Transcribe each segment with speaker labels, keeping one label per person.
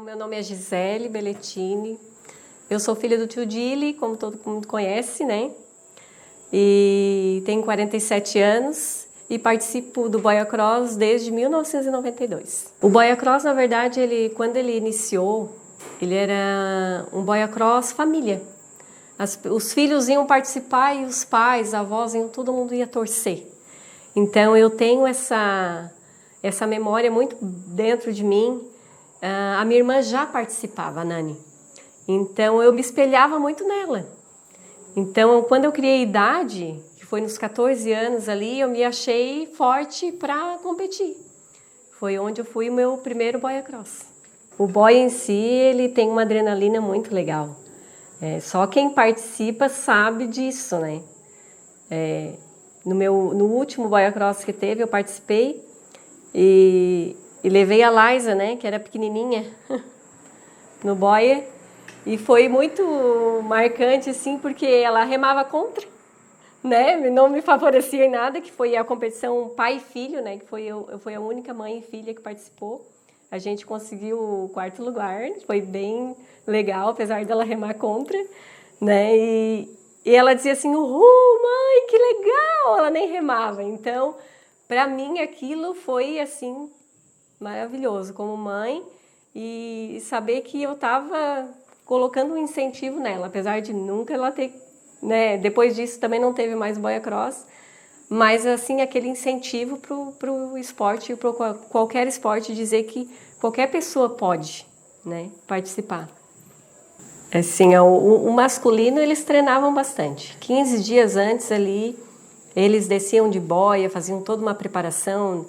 Speaker 1: meu nome é Gisele Belletini, eu sou filha do tio Dili, como todo mundo conhece, né? E tenho 47 anos e participo do Boia Cross desde 1992. O Boia Cross, na verdade, quando ele iniciou, ele era um Boia Cross família. Os filhos iam participar e os pais, avós, todo mundo ia torcer. Então eu tenho essa memória muito dentro de mim. A minha irmã já participava, a Nani. Então eu me espelhava muito nela. Então quando eu criei idade, que foi nos 14 anos ali, eu me achei forte para competir. Foi onde eu fui o meu primeiro Boia Cross. O boia em si, ele tem uma adrenalina muito legal. Só quem participa sabe disso, né? No último Boia Cross que teve, eu participei e levei a Laisa, né, que era pequenininha, no boia. E foi muito marcante, assim, porque ela remava contra, né? Não me favorecia em nada, que foi a competição pai e filho, né? Que foi a única mãe e filha que participou. A gente conseguiu o 4º lugar, foi bem legal, apesar dela remar contra, né? E ela dizia assim, uhul, mãe, que legal! Ela nem remava. Então, para mim, aquilo foi, assim, maravilhoso como mãe e saber que eu estava colocando um incentivo nela, apesar de nunca ela ter, né? Depois disso também não teve mais Boia Cross, mas assim aquele incentivo para o esporte, para qualquer esporte, dizer que qualquer pessoa pode, né, participar. Assim, o masculino eles treinavam bastante. 15 dias antes ali, eles desciam de boia, faziam toda uma preparação.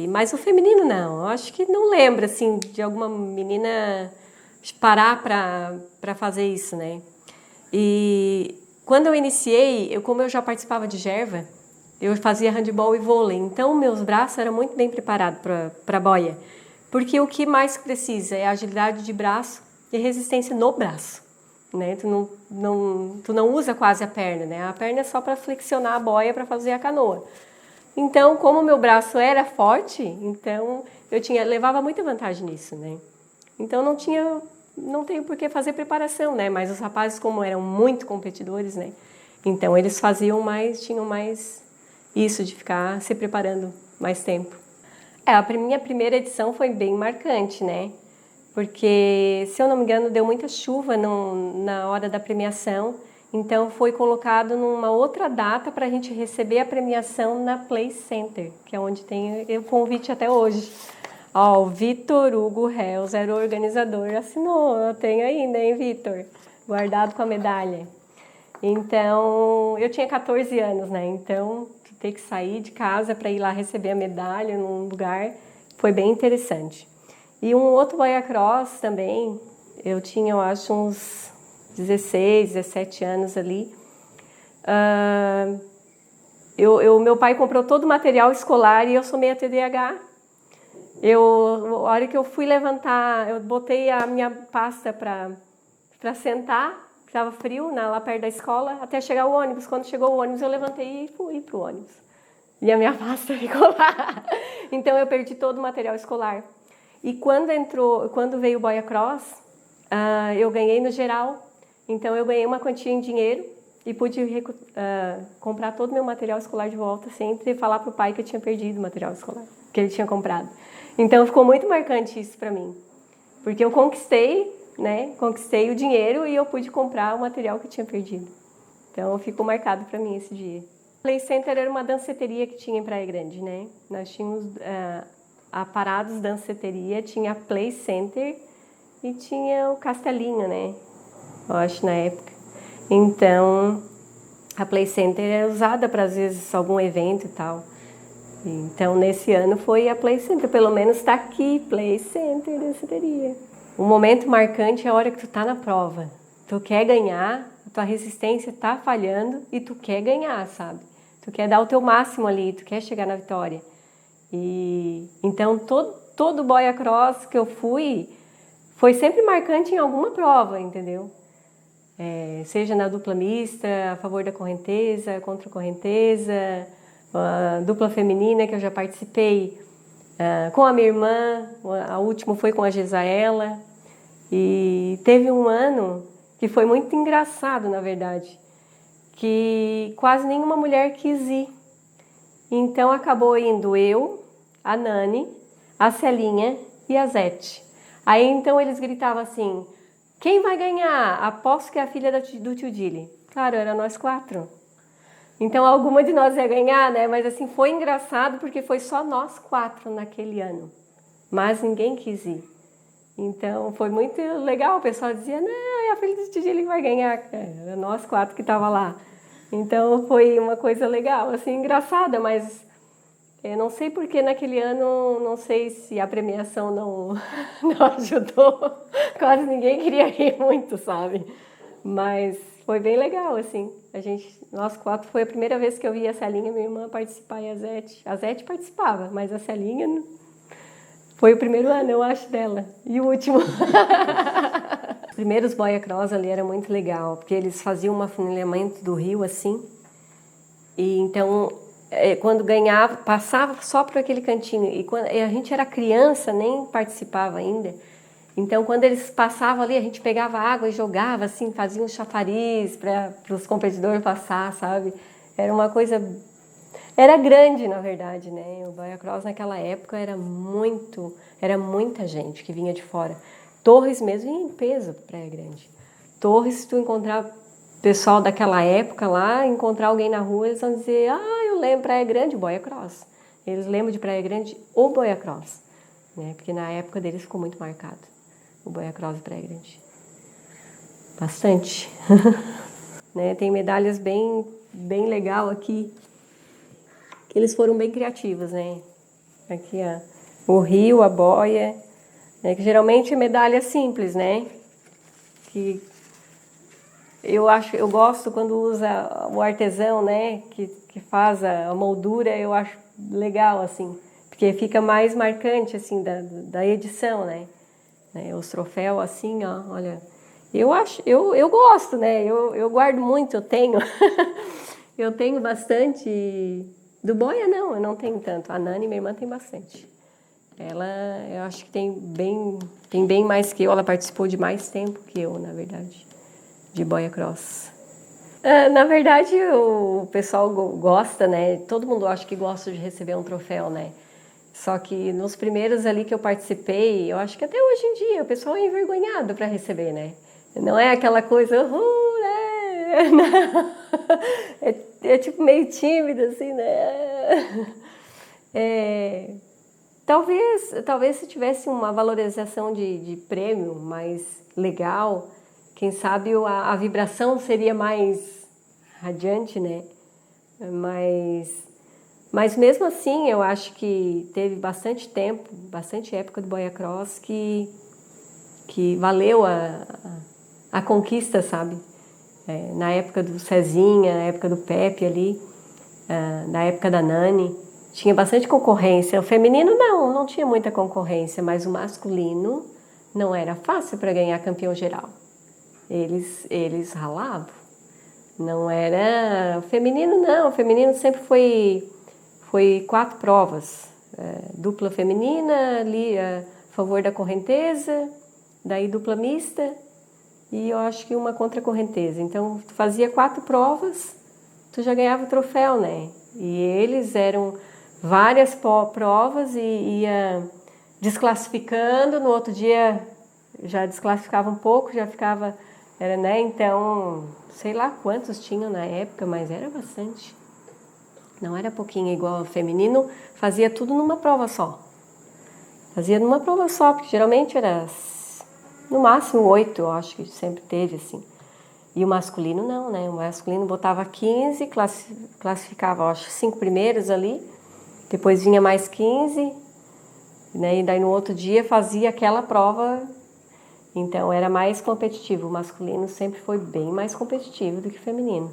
Speaker 1: Mas o feminino não. Eu acho que não lembro assim de alguma menina parar para fazer isso, né? E quando eu iniciei, como eu já participava de Gerva, eu fazia handebol e vôlei. Então meus braços eram muito bem preparados para boia, porque o que mais precisa é agilidade de braço e resistência no braço, né? Tu não usa quase a perna, né? A perna é só para flexionar a boia para fazer a canoa. Então, como o meu braço era forte, então levava muita vantagem nisso, né? Então não tenho por que fazer preparação, né? Mas os rapazes, como eram muito competidores, né? Então eles tinham mais isso de ficar se preparando mais tempo. A minha primeira edição foi bem marcante, né? Porque, se eu não me engano, deu muita chuva na hora da premiação, então foi colocado numa outra data para a gente receber a premiação na Play Center, que é onde tem o convite até hoje. O Vitor Hugo Reus era o organizador, assinou, eu tenho ainda, hein, Vitor? Guardado com a medalha. Então, eu tinha 14 anos, né? Então, ter que sair de casa para ir lá receber a medalha num lugar foi bem interessante. E um outro Boia Cross também, eu tinha, eu acho, uns 16, 17 anos ali. Meu pai comprou todo o material escolar e eu sou meio TDAH. A hora que eu fui levantar, eu botei a minha pasta para sentar, estava frio lá perto da escola, até chegar o ônibus. Quando chegou o ônibus, eu levantei e fui para o ônibus. E a minha pasta ficou lá. Então eu perdi todo o material escolar. E quando veio o Boia Cross, eu ganhei no geral. Então eu ganhei uma quantia em dinheiro e pude comprar todo o meu material escolar de volta, sempre falar para o pai que eu tinha perdido o material escolar, que ele tinha comprado. Então ficou muito marcante isso para mim, porque eu conquistei, né? Conquistei o dinheiro e eu pude comprar o material que eu tinha perdido. Então ficou marcado para mim esse dia. A Play Center era uma danceteria que tinha em Praia Grande, né? Nós tínhamos a Parados Danceteria, tinha a Play Center e tinha o Castelinho, né? Eu acho na época. Então a Play Center era usada para às vezes algum evento e tal. Então, nesse ano foi a Play Center, pelo menos está aqui, Play Center, danceteria. O momento marcante é a hora que tu tá na prova. Tu quer ganhar, a tua resistência tá falhando e tu quer ganhar, sabe? Tu quer dar o teu máximo ali, tu quer chegar na vitória. Então, todo Boia Cross que eu fui, foi sempre marcante em alguma prova, entendeu? Seja na dupla mista, a favor da correnteza, contra a correnteza, a dupla feminina que eu já participei com a minha irmã, a última foi com a Gesaela. E teve um ano que foi muito engraçado, na verdade, que quase nenhuma mulher quis ir. Então acabou indo eu, a Nani, a Celinha e a Zete. Aí então eles gritavam assim: quem vai ganhar? Aposto que é a filha do tio Dili. Claro, era nós 4. Então alguma de nós ia ganhar, né? Mas assim, foi engraçado porque foi só nós 4 naquele ano. Mas ninguém quis ir. Então foi muito legal, o pessoal dizia, não, é a filha do tio Dili que vai ganhar. Era nós 4 que tava lá. Então foi uma coisa legal, assim, engraçada, mas eu não sei porque naquele ano, não sei se a premiação não, não ajudou. Quase ninguém queria ir muito, sabe? Mas foi bem legal, assim. Nós 4 foi a primeira vez que eu vi a Celinha, minha irmã, participar e a Zete. A Zete participava, mas a Celinha foi o primeiro ano, eu acho, dela. E o último. Os primeiros boia cross ali era muito legal, porque eles faziam um afunilamento do rio assim. E então, quando ganhava, passava só por aquele cantinho. E quando a gente era criança, nem participava ainda. Então, quando eles passavam ali, a gente pegava água e jogava, assim, fazia um chafariz para os competidores passar, sabe? Era uma coisa... Era grande, na verdade, né? O boia cross naquela época era muita gente que vinha de fora. Torres mesmo vinha em peso para Praia Grande. Torres, se tu encontrar pessoal daquela época lá, encontrar alguém na rua, eles vão dizer, eu lembro Praia Grande, boia cross. Eles lembram de Praia Grande ou boia cross, né? Porque na época deles ficou muito marcado. O boia cross e Praia Grande. Bastante. Né? Tem medalhas bem legal aqui. Que eles foram bem criativos, né? Aqui, ó, o rio, a boia. Né? Que geralmente é medalha simples, né? Que eu gosto quando usa o artesão, né? Que faz a moldura, eu acho legal, assim. Porque fica mais marcante, assim, da edição, né? Os troféus assim, ó, olha, eu gosto, né? Eu guardo muito, eu tenho. Eu tenho bastante. Do boia eu não tenho tanto. A Nani, minha irmã, tem bastante. Ela, eu acho que tem bem mais que eu. Ela participou de mais tempo que eu, na verdade, de boia cross. Na verdade, o pessoal gosta, né? Todo mundo acha que gosta de receber um troféu, né? Só que nos primeiros ali que eu participei, eu acho que até hoje em dia o pessoal é envergonhado para receber, né? Não é aquela coisa, não. É tipo meio tímido, assim, né? Talvez se tivesse uma valorização de prêmio mais legal, quem sabe a vibração seria mais radiante, né? Mas mesmo assim, eu acho que teve bastante tempo, bastante época do boia cross que valeu a conquista, sabe? Na época do Cezinha, na época do Pepe ali, na época da Nani, tinha bastante concorrência. O feminino não tinha muita concorrência, mas o masculino não era fácil para ganhar campeão geral. Eles ralavam. Não era... O feminino sempre foi 4 provas, dupla feminina, ali a favor da correnteza, daí dupla mista e eu acho que uma contra a correnteza. Então, tu fazia 4 provas, tu já ganhava o troféu, né? E eles eram várias provas e ia desclassificando, no outro dia já desclassificava um pouco, já ficava, né? Então, sei lá quantos tinham na época, mas era bastante. Não era pouquinho igual ao feminino, fazia tudo numa prova só. Fazia numa prova só, porque geralmente era no máximo 8, eu acho que sempre teve, assim. E o masculino não, né? O masculino botava 15, classificava, eu acho, 5 primeiros ali, depois vinha mais 15, né? E daí no outro dia fazia aquela prova, então era mais competitivo. O masculino sempre foi bem mais competitivo do que o feminino.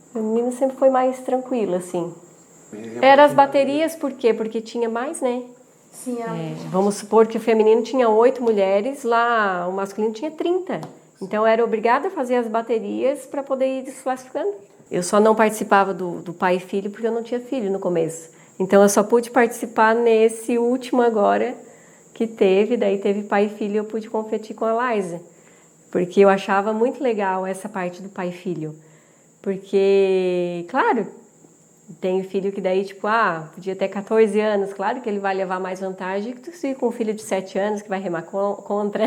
Speaker 1: O feminino sempre foi mais tranquilo, assim. Era as baterias, por quê? Porque tinha mais, né?
Speaker 2: Sim,
Speaker 1: vamos supor que o feminino tinha 8 mulheres, lá o masculino tinha 30. Então, era obrigada a fazer as baterias para poder ir desclassificando. Eu só não participava do pai e filho porque eu não tinha filho no começo. Então, eu só pude participar nesse último agora, que teve, daí teve pai e filho, eu pude competir com a Liza, porque eu achava muito legal essa parte do pai e filho, porque, claro, tem filho que daí, tipo, podia ter 14 anos, claro que ele vai levar mais vantagem que tu se com um filho de 7 anos que vai remar contra.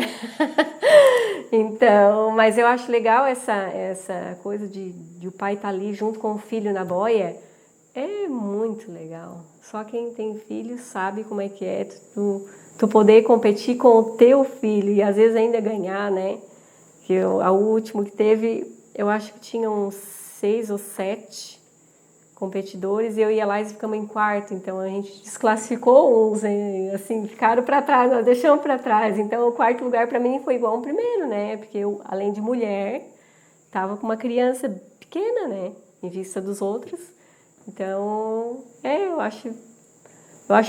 Speaker 1: Então, mas eu acho legal essa coisa de o pai estar ali junto com o filho na boia, é muito legal. Só quem tem filho sabe como é que é tu poder competir com o teu filho e às vezes ainda ganhar, né? Que o último que teve, eu acho que tinha uns 6 ou 7 competidores e eu e a Laís ficamos em quarto, então a gente desclassificou uns, assim, ficaram para trás, nós deixamos para trás. Então o quarto lugar para mim foi igual ao primeiro, né? Porque eu, além de mulher, estava com uma criança pequena, né? Em vista dos outros. Então, eu acho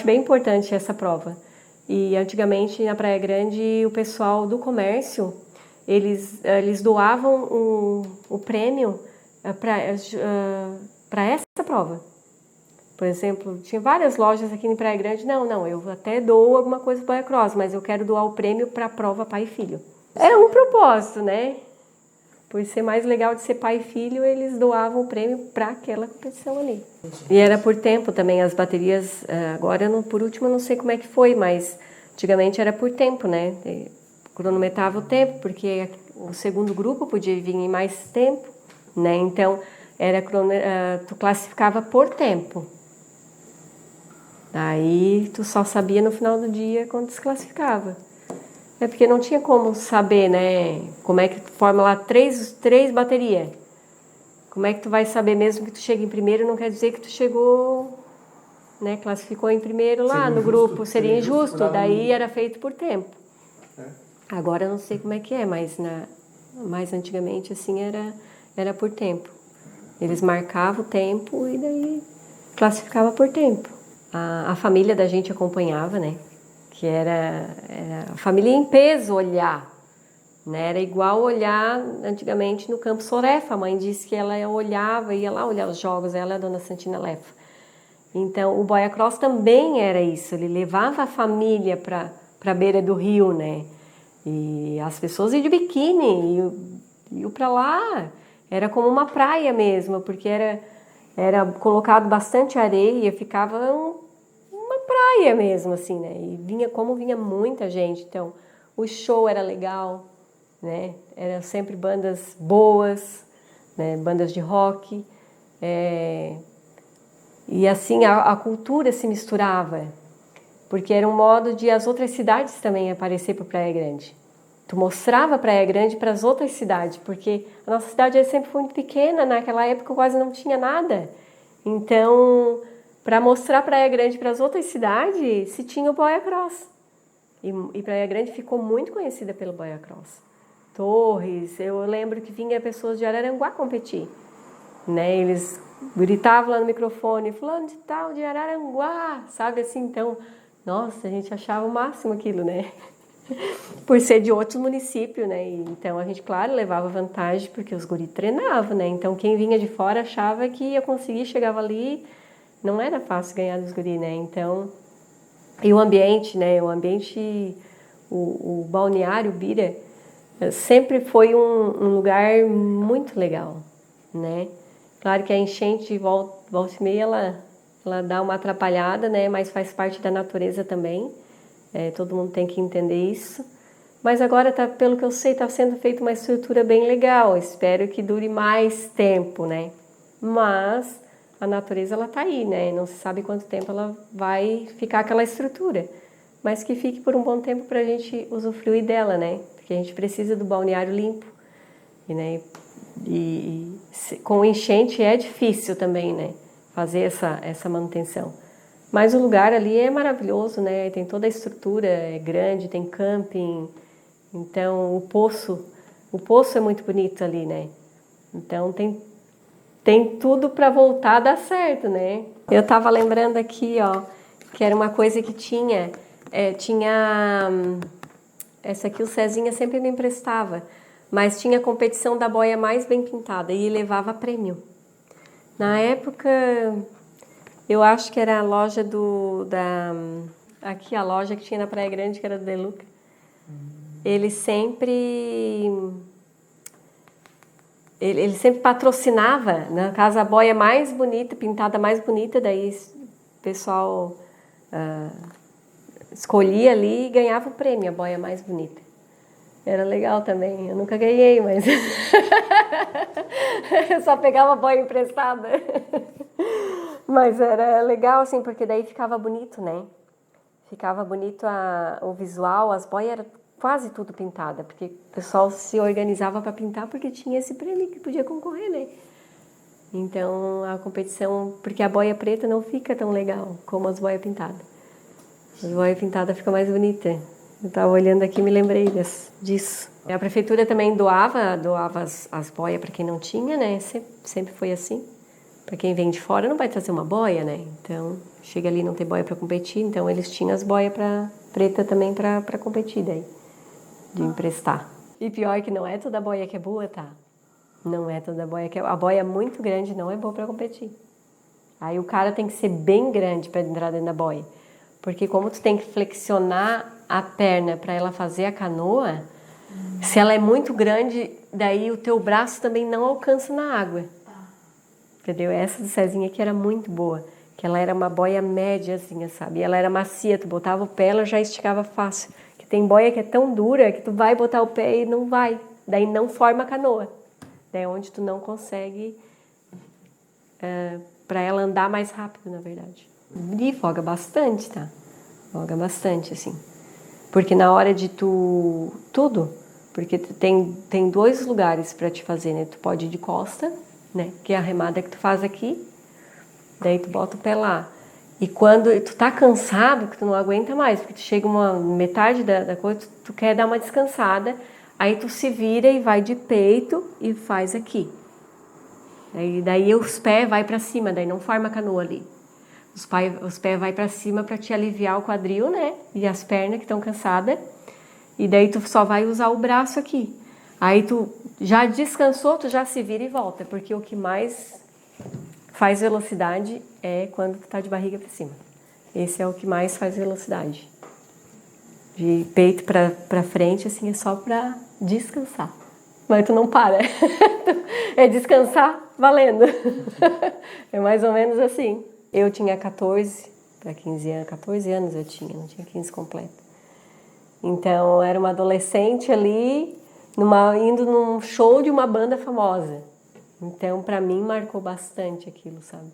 Speaker 1: bem importante essa prova. E antigamente na Praia Grande o pessoal do comércio eles doavam o prêmio para essa prova. Por exemplo, tinha várias lojas aqui em Praia Grande. Não, eu até dou alguma coisa para a Cross, mas eu quero doar o prêmio para a prova pai e filho. É um propósito, né? Por ser mais legal de ser pai e filho, eles doavam o prêmio para aquela competição ali. E era por tempo também, as baterias, agora por último eu não sei como é que foi, mas antigamente era por tempo, né? Cronometrava o tempo, porque o segundo grupo podia vir em mais tempo, né? Então, tu classificava por tempo. Aí tu só sabia no final do dia quando desclassificava. É porque não tinha como saber, né? Como é que tu forma lá três baterias. Como é que tu vai saber mesmo que tu chega em primeiro? Não quer dizer que tu chegou, né? Classificou em primeiro lá
Speaker 2: Seria
Speaker 1: no
Speaker 2: injusto,
Speaker 1: grupo. Seria injusto. Daí era feito por tempo.
Speaker 2: É.
Speaker 1: Agora eu não sei como é que é, mas mais antigamente assim era por tempo. Eles marcavam o tempo e daí classificava por tempo. A família da gente acompanhava, né? Que era a família em peso olhar, né? Era igual olhar antigamente no Campo Sorefa. A mãe disse que ela olhava, ia lá olhar os jogos, ela é a dona Santina Lefa. Então o Boia Cross também era isso, ele levava a família para a beira do rio, né? E as pessoas iam de biquíni, iam para lá, era como uma praia mesmo, porque era colocado bastante areia, ficava uma praia mesmo, assim, né? E vinha muita gente, então o show era legal, né? Eram sempre bandas boas, né? Bandas de rock, e assim a cultura se misturava, porque era um modo de as outras cidades também aparecer para Praia Grande. Tu mostrava Praia Grande para as outras cidades, porque a nossa cidade sempre foi muito pequena, naquela época quase não tinha nada. Então, para mostrar Praia Grande para as outras cidades, se tinha o Boia Cross. E Praia Grande ficou muito conhecida pelo Boia Cross. Torres, eu lembro que vinha pessoas de Araranguá competir, né? Eles gritavam lá no microfone, fulano de tal, de Araranguá, sabe assim? Então, nossa, a gente achava o máximo aquilo, né? Por ser de outros municípios, né? Então a gente, claro, levava vantagem porque os guris treinavam, né? Então quem vinha de fora achava que ia conseguir, chegava ali, não era fácil ganhar dos guris, né? Então, e o ambiente, né? O balneário Bira sempre foi um lugar muito legal, né? Claro que a enchente volta e meia ela dá uma atrapalhada, né? Mas faz parte da natureza também. Todo mundo tem que entender isso. Mas agora, pelo que eu sei, está sendo feita uma estrutura bem legal. Espero que dure mais tempo, né? Mas a natureza ela está aí, né? Não se sabe quanto tempo ela vai ficar aquela estrutura. Mas que fique por um bom tempo para a gente usufruir dela, né? Porque a gente precisa do balneário limpo. Né? Com enchente é difícil também, né? Fazer essa manutenção. Mas o lugar ali é maravilhoso, né? Tem toda a estrutura, é grande, tem camping. Então o poço é muito bonito ali, né? Então tem tudo para voltar a dar certo, né? Eu tava lembrando aqui, ó, que era uma coisa que tinha essa aqui o Cezinha sempre me emprestava, mas tinha competição da boia mais bem pintada e levava prêmio. Na época, eu acho que era a loja aqui a loja que tinha na Praia Grande, que era do Deluca, ele sempre patrocinava, na casa, a boia mais bonita, pintada mais bonita, daí o pessoal escolhia ali e ganhava o prêmio, a boia mais bonita. Era legal também, eu nunca ganhei, mas eu só pegava a boia emprestada. Mas era legal, assim, porque daí ficava bonito, né? Ficava bonito o visual, as boias eram quase tudo pintada, porque o pessoal se organizava para pintar porque tinha esse prêmio que podia concorrer, né? Então a competição, porque a boia preta não fica tão legal como as boias pintadas. As boias pintadas ficam mais bonitas. Eu estava olhando aqui e me lembrei disso. A prefeitura também doava as boias para quem não tinha, né? Sempre foi assim. Para quem vem de fora não vai trazer uma boia, né? Então chega ali e não tem boia para competir, então eles tinham as boias preta também para competir daí, de emprestar. E pior que não é toda boia que é boa, tá? Não é toda boia que é boa. A boia muito grande não é boa para competir. Aí o cara tem que ser bem grande para entrar dentro da boia. Porque como tu tem que flexionar a perna para ela fazer a canoa, se ela é muito grande, daí o teu braço também não alcança na água. Entendeu? Essa do Cezinha aqui era muito boa, que ela era uma boia média, assim, sabe? E ela era macia, tu botava o pé, ela já esticava fácil. Que tem boia que é tão dura que tu vai botar o pé e não vai. Daí não forma a canoa. Daí é onde tu não consegue para ela andar mais rápido, na verdade. E voga bastante, tá? Voga bastante, assim. Porque na hora de tudo, porque tu tem 2 lugares para te fazer, né? Tu pode ir de costa, né? Que é a remada que tu faz aqui. Daí tu bota o pé lá. E quando tu tá cansado, que tu não aguenta mais, porque tu chega uma metade da coisa, tu quer dar uma descansada, aí tu se vira e vai de peito e faz aqui. Daí os pés vai para cima, daí não forma a canoa ali. Os pés vai para cima para te aliviar o quadril, né? E as pernas que estão cansadas. E daí tu só vai usar o braço aqui. Aí tu já descansou, tu já se vira e volta, porque o que mais faz velocidade é quando tu tá de barriga para cima. Esse é o que mais faz velocidade. De peito para frente, assim, é só para descansar. Mas tu não para. É descansar valendo. É mais ou menos assim. Eu tinha 14 para 15 anos. 14 anos eu tinha, não tinha 15 completo. Então, eu era uma adolescente ali, indo num show de uma banda famosa. Então, para mim, marcou bastante aquilo, sabe?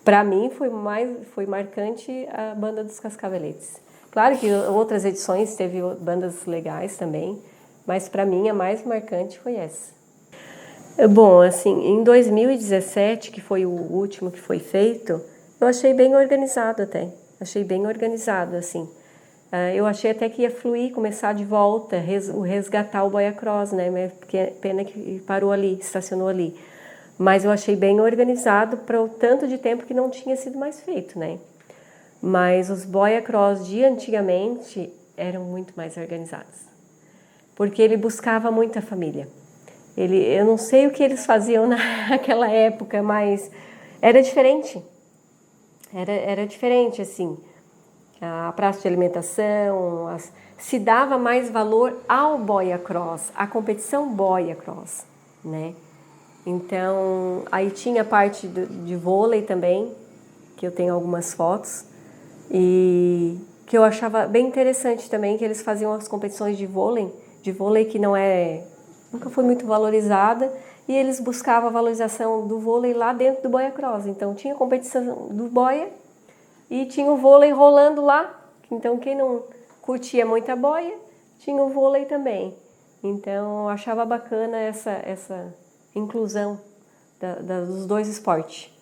Speaker 1: Para mim, foi marcante a banda dos Cascaveletes. Claro que outras edições teve bandas legais também, mas para mim a mais marcante foi essa. Bom, assim, em 2017, que foi o último que foi feito, eu achei bem organizado até. Achei bem organizado, assim. Eu achei até que ia fluir, começar de volta, resgatar o Boia Cross, né? Porque pena que parou ali, estacionou ali. Mas eu achei bem organizado para o tanto de tempo que não tinha sido mais feito, né? Mas os Boia Cross de antigamente eram muito mais organizados. Porque ele buscava muita família. Eu não sei o que eles faziam naquela época, mas era diferente. Era diferente, assim. A praça de alimentação, se dava mais valor ao Boia Cross, à competição Boia Cross, né? Então, aí tinha a parte de vôlei também, que eu tenho algumas fotos, e que eu achava bem interessante também, que eles faziam as competições de vôlei que nunca foi muito valorizada, e eles buscavam a valorização do vôlei lá dentro do Boia Cross. Então, tinha competição do boia e tinha o vôlei rolando lá. Então, quem não curtia muito a boia, tinha o vôlei também. Então, eu achava bacana essa inclusão dos 2 esportes,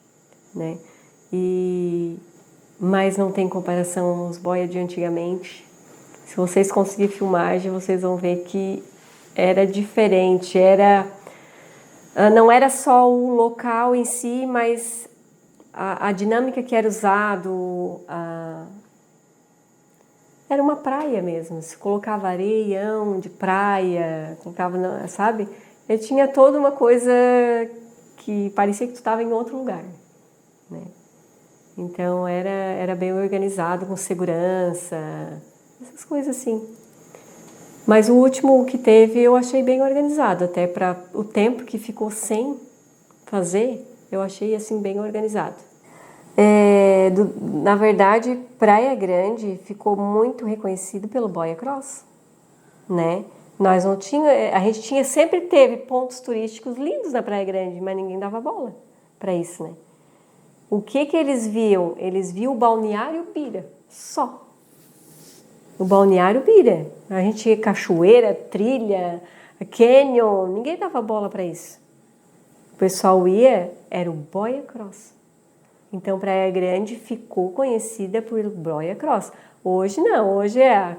Speaker 1: né? Mas não tem comparação aos boia de antigamente. Se vocês conseguirem filmagem, vocês vão ver que era diferente. Não era só o local em si, mas a dinâmica que era usado, era uma praia mesmo. Se colocava areião de praia, colocava, sabe? Ele tinha toda uma coisa que parecia que tu estava em outro lugar, né? Então era bem organizado, com segurança, essas coisas assim. Mas o último que teve eu achei bem organizado, até para o tempo que ficou sem fazer, eu achei assim bem organizado. Na verdade, Praia Grande ficou muito reconhecido pelo Boia Cross, né? Nós não tinha, a gente sempre teve pontos turísticos lindos na Praia Grande, mas ninguém dava bola para isso, né? O que eles viam? Eles viam o Balneário Pira, só. O Balneário Pira. A gente ia cachoeira, trilha, canyon, ninguém dava bola para isso. O pessoal ia, era o Boia Cross. Então, Praia Grande ficou conhecida por Boia Cross. Hoje não, hoje é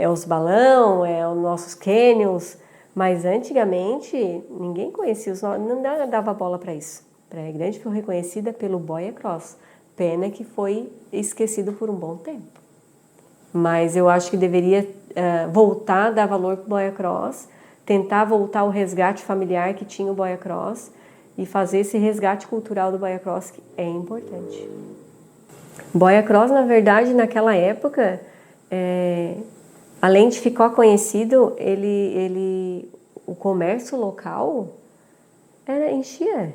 Speaker 1: os balão, é os nossos canyons, mas antigamente ninguém conhecia, não dava bola para isso. Praia Grande foi reconhecida pelo Boia Cross, pena que foi esquecido por um bom tempo. Mas eu acho que deveria voltar a dar valor para o Boia Cross, tentar voltar o resgate familiar que tinha o Boia Cross e fazer esse resgate cultural do Boia Cross, que é importante. Boia Cross, na verdade, naquela época, além de ficar conhecido, o comércio local enchia.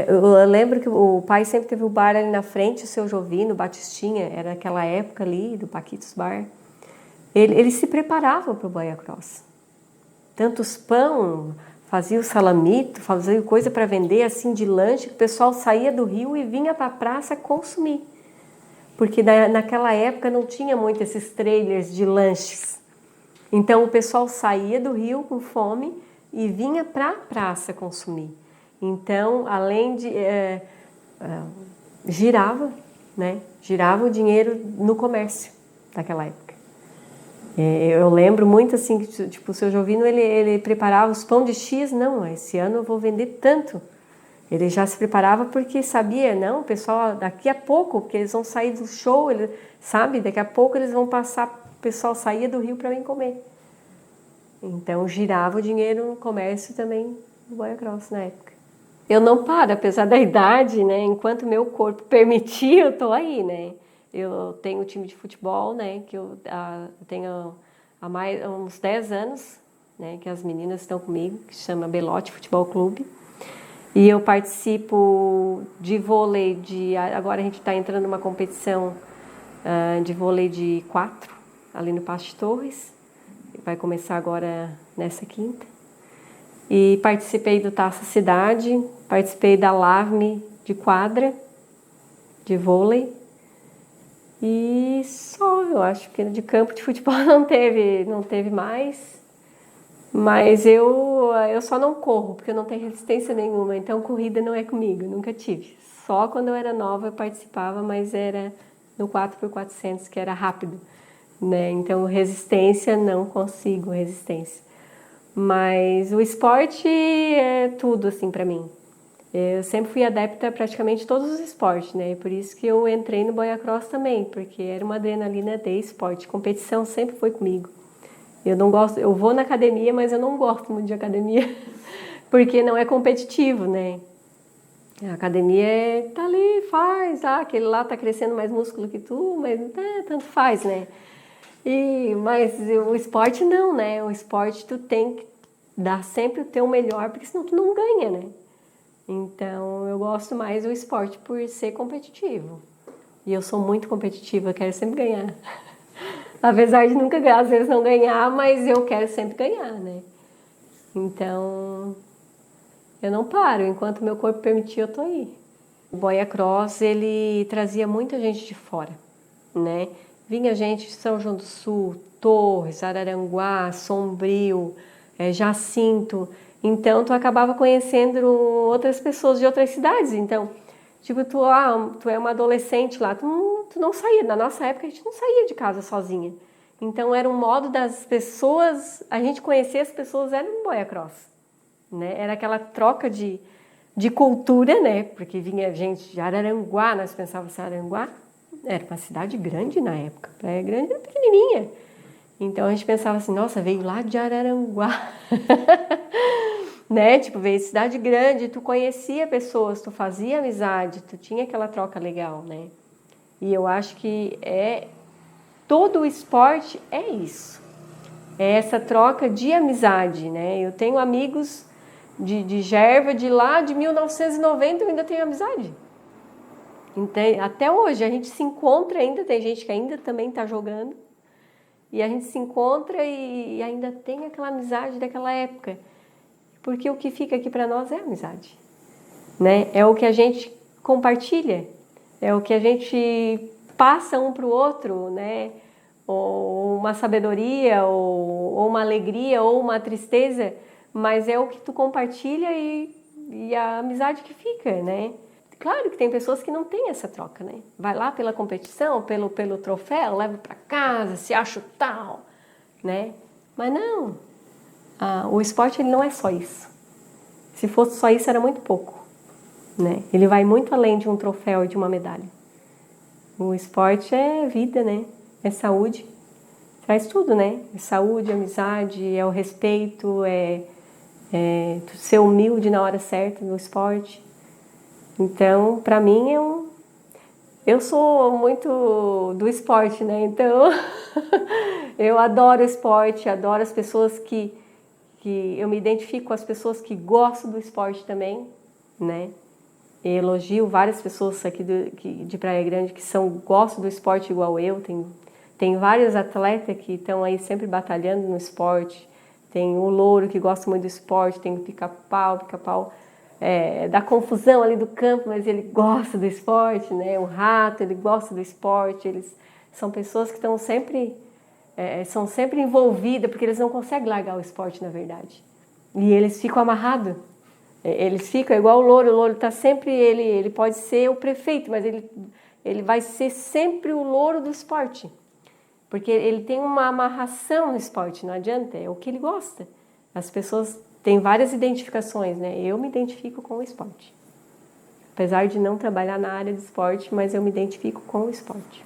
Speaker 1: Eu lembro que o pai sempre teve o bar ali na frente, o Seu Jovino, Batistinha, era aquela época ali do Paquitos Bar. Ele se preparava para o Boia Cross. Tanto os pão, fazia o salamito, fazia coisa para vender assim de lanche, que o pessoal saía do rio e vinha para a praça consumir. Porque naquela época não tinha muito esses trailers de lanches. Então o pessoal saía do rio com fome e vinha para a praça consumir. Então, além de... girava, né? Girava o dinheiro no comércio daquela época. Eu lembro muito assim, que, tipo, o Seu Jovino, ele preparava os pão de X. Não, esse ano eu vou vender tanto. Ele já se preparava porque sabia, não, pessoal, daqui a pouco, porque eles vão sair do show, sabe? Daqui a pouco eles vão passar, o pessoal saía do rio para vir comer. Então, girava o dinheiro no comércio também do Boia Cross na época. Eu não paro, apesar da idade, né? Enquanto meu corpo permitir, eu tô aí, né? Eu tenho um time de futebol, né? Que eu tenho há uns 10 anos, né? Que as meninas estão comigo, que se chama Belote Futebol Clube. E eu participo de vôlei, agora a gente está entrando numa competição de vôlei de 4, ali no Pasto de Torres. Vai começar agora nessa quinta. E participei do Taça Cidade, participei da LAVME de quadra, de vôlei. E só, eu acho que de campo de futebol não teve mais. Mas eu só não corro, porque eu não tenho resistência nenhuma. Então, corrida não é comigo, nunca tive. Só quando eu era nova eu participava, mas era no 4x400, que era rápido, né? Então, resistência, não consigo resistência. Mas o esporte é tudo, assim, pra mim. Eu sempre fui adepta a praticamente todos os esportes, né? E por isso que eu entrei no Boia Cross também, porque era uma adrenalina de esporte. Competição sempre foi comigo. Eu não gosto, eu vou na academia, mas eu não gosto muito de academia, porque não é competitivo, né? A academia tá ali, faz, aquele lá tá crescendo mais músculo que tu, mas tanto faz, né? Mas o esporte não, né? O esporte tu tem que dar sempre o teu melhor, porque senão tu não ganha, né? Então eu gosto mais do esporte por ser competitivo. E eu sou muito competitiva, eu quero sempre ganhar. Apesar de nunca, às vezes, não ganhar, mas eu quero sempre ganhar, né? Então, eu não paro. Enquanto meu corpo permitir, eu tô aí. O Boia Cross, ele trazia muita gente de fora, né? Vinha gente de São João do Sul, Torres, Araranguá, Sombrio, Jacinto. Então, tu acabava conhecendo outras pessoas de outras cidades. Então, tipo, tu é uma adolescente lá, tu não saía. Na nossa época, a gente não saía de casa sozinha. Então, era um modo das pessoas, a gente conhecer as pessoas era no Boia Cross, né? Era aquela troca de cultura, né? Porque vinha gente de Araranguá, nós pensávamos em Araranguá, era uma cidade grande na época, Praia Grande era pequenininha. Então, a gente pensava assim, nossa, veio lá de Araranguá. né? Tipo, veio de cidade grande, tu conhecia pessoas, tu fazia amizade, tu tinha aquela troca legal, né? E eu acho que todo o esporte é isso. É essa troca de amizade, né? Eu tenho amigos de Gerva de lá de 1990, eu ainda tenho amizade. Então, até hoje a gente se encontra ainda, tem gente que ainda também está jogando. E a gente se encontra e ainda tem aquela amizade daquela época. Porque o que fica aqui para nós é amizade, né? É o que a gente compartilha, é o que a gente passa um para o outro, né? Ou uma sabedoria, ou uma alegria, ou uma tristeza, mas é o que tu compartilha e a amizade que fica, né? Claro que tem pessoas que não têm essa troca, né? Vai lá pela competição, pelo troféu, leva para casa, se acha tal, né? Mas não, o esporte ele não é só isso. Se fosse só isso era muito pouco, né? Ele vai muito além de um troféu e de uma medalha. O esporte é vida, né? É saúde, traz tudo, né? É saúde, amizade, é o respeito, é ser humilde na hora certa no esporte. Então, para mim, eu sou muito do esporte, né? Então, eu adoro o esporte, adoro as pessoas que eu me identifico com as pessoas que gostam do esporte também, né? E elogio várias pessoas aqui de Praia Grande que gostam do esporte igual eu. Tem vários atletas que estão aí sempre batalhando no esporte. Tem o Louro que gosta muito do esporte, tem o Pica-Pau dá confusão ali do campo, mas ele gosta do esporte, né? O Rato, ele gosta do esporte. Eles são pessoas que estão são sempre envolvidas, porque eles não conseguem largar o esporte, na verdade. E eles ficam amarrados. Eles ficam igual o Louro está sempre, ele pode ser o prefeito, mas ele vai ser sempre o Louro do esporte. Porque ele tem uma amarração no esporte, não adianta, é o que ele gosta. As pessoas têm várias identificações, né? Eu me identifico com o esporte. Apesar de não trabalhar na área de esporte, mas eu me identifico com o esporte.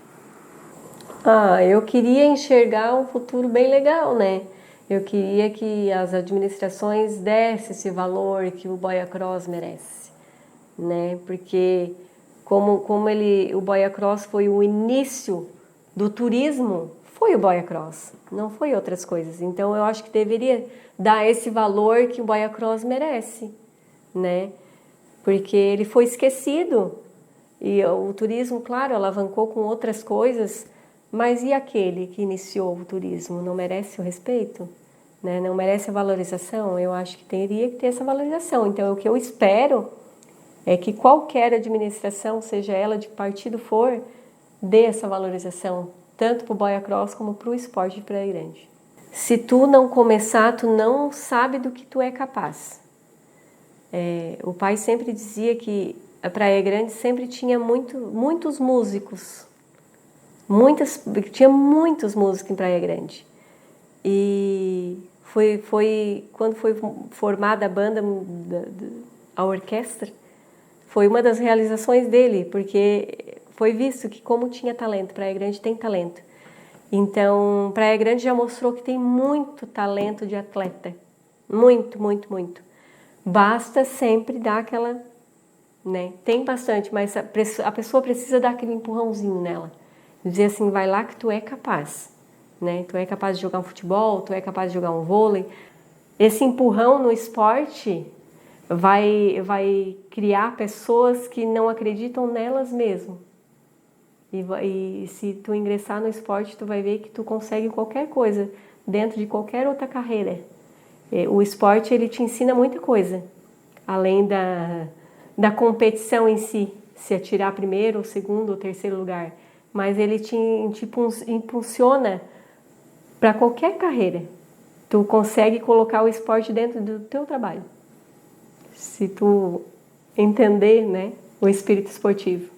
Speaker 1: Eu queria enxergar um futuro bem legal, né? Eu queria que as administrações dessem esse valor que o Boia Cross merece, né? Porque como o Boia Cross foi o início do turismo, foi o Boia Cross, não foi outras coisas. Então eu acho que deveria dar esse valor que o Boia Cross merece, né? Porque ele foi esquecido e o turismo, claro, alavancou com outras coisas. Mas e aquele que iniciou o turismo? Não merece o respeito? Né? Não merece a valorização? Eu acho que teria que ter essa valorização. Então, o que eu espero é que qualquer administração, seja ela de partido for, dê essa valorização, tanto para o Boia Cross como para o esporte de Praia Grande. Se tu não começar, tu não sabe do que tu é capaz. O pai sempre dizia que a Praia Grande sempre tinha muitos músicos. Tinha muitos músicos em Praia Grande. E quando foi formada a banda, a orquestra, foi uma das realizações dele, porque foi visto que como tinha talento, Praia Grande tem talento. Então, Praia Grande já mostrou que tem muito talento de atleta. Muito, muito, muito. Basta sempre dar aquela, né? Tem bastante, mas a pessoa precisa dar aquele empurrãozinho nela. Dizer assim, vai lá que tu é capaz, né? Tu é capaz de jogar um futebol, tu é capaz de jogar um vôlei. Esse empurrão no esporte vai criar pessoas que não acreditam nelas mesmo. E se tu ingressar no esporte, tu vai ver que tu consegue qualquer coisa dentro de qualquer outra carreira. O esporte, ele te ensina muita coisa, além da competição em si, se atirar primeiro, ou segundo, ou terceiro lugar. Mas ele te impulsiona para qualquer carreira. Tu consegue colocar o esporte dentro do teu trabalho. Se tu entender, né, o espírito esportivo.